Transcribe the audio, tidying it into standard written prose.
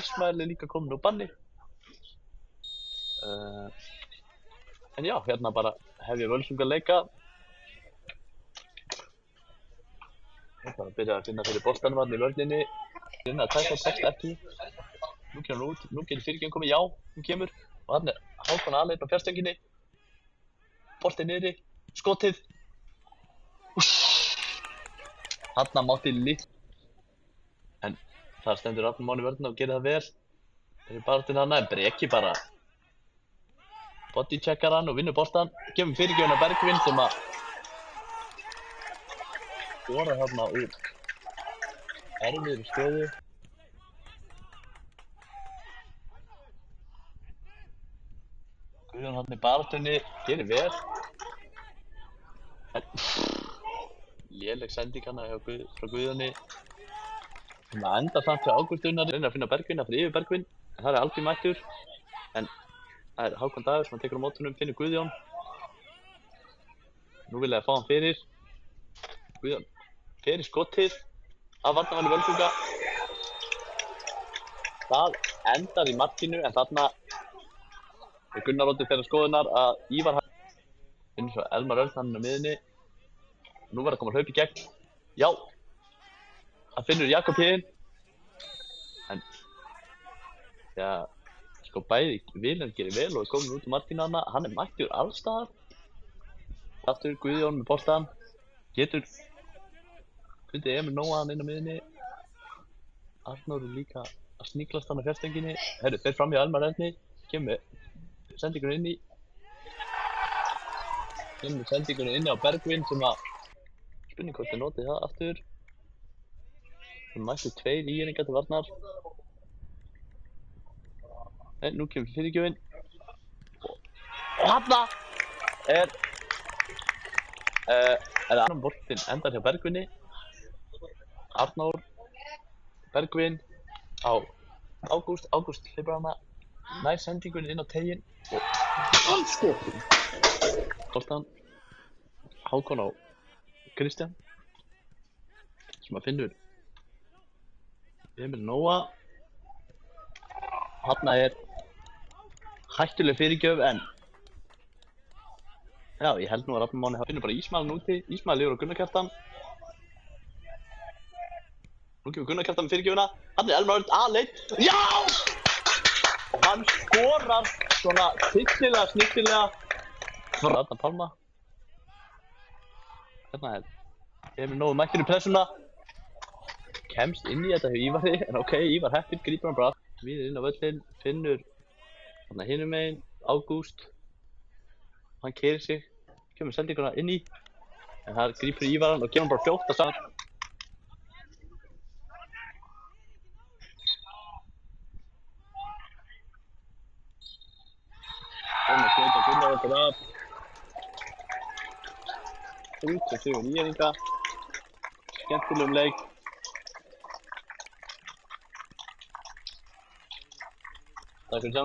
Ísmael líka kominn úr banni. En já, hérna bara hef ég Völsunga leika. Ég bara byrja að finna fyrir boltanum hann í vörninni. Finna að tekst ekki. Nú kemur hann út, nú getur fyrirgjöfin komið, já, hún kemur. Og hann Hákon Aleinn á fjárstönginni. Boltið niðri, skotið. Hanna mátti líkt. En þar stendur Arnar Máni vörnina og gerir það vel. Það baráttunni hana, en Breki bara bodycheckar hann og vinnur boltan. Kemur fyrirgjöfin að Bergvin sem að skora þarna úr erfiðri stöðu. Guðjón hann í baráttunni, gerir vel. En léleg sending hana frá Guðjóni. Það endar samt hjá Ágústunnar, reynir að finna Bergvin, það fyrir yfir Bergvin. En það Albí mættur. En það Hákon Dagur sem hann tekur á mótunum, finnur Guðjón. Nú vil ég fá hann fyrir. Guðjón fyrir skotið af varnarmanni Völsunga. Það endar í markinu, en þarna er Gunnar Oddur þeirra skoðunar að Ívar finnur svo Elmar Örn hann á miðunni. Nú var að koma hlaup í gegn. Já, það finnur Jakob Hinn. En já, sko bæði Vilhelm gerir vel og er komin út úr markinu hana. Hann er mættur alls staðar. Aftur Guðjón með boltan. Getur fundið Emil Nóa hann inn á miðunni. Arnór er líka að sníklast hann á fjárstönginni. Herru, fer fram hjá Elmar Örni. Kemur sendingunni inn á Bergvin sem að spurning hvort þið notið það aftur. Það mættu 2 íringar til varnar. En nú kemur fyrirgjöfin. Og þarna er annan boltinn endar hjá Bergvinni. Arnór, Bergvin á Ágúst. Ágúst hleypur hana nær sendingunni inn á teiginn og hann skotir. Boltan Hákon á Kristján sem að finnur Emil Nóa. Þarna er hættuleg fyrirgjöf, en já, ég held nú að Arnar Máni finnur bara Ísmael úti. Ísmael yfir á Gunnar Kjartan. Nú kemur Gunnar Kjartan með fyrirgjöfina. Hann er Elmar Örn Aleinn. Já! Og hann skorar svona snillilega frá Arnar Pálma. Hérna er Emil Nóa mættur í pressuna. Kemst inn í þetta hjá Ívari, en ok, Ívar heppinn, grípur hann bara. Við inn á völlinn, finnur þarna hinum megin, Ágúst. Hann keyrir sig, kemur sendinguna inn í. En það grípur Ívar hann og gefur hann bara fljótt að saman. Þannig fljóta Gunnar okkur af. Út og sigur íringa. Skemmtilegum leik. Takk fyrir saman.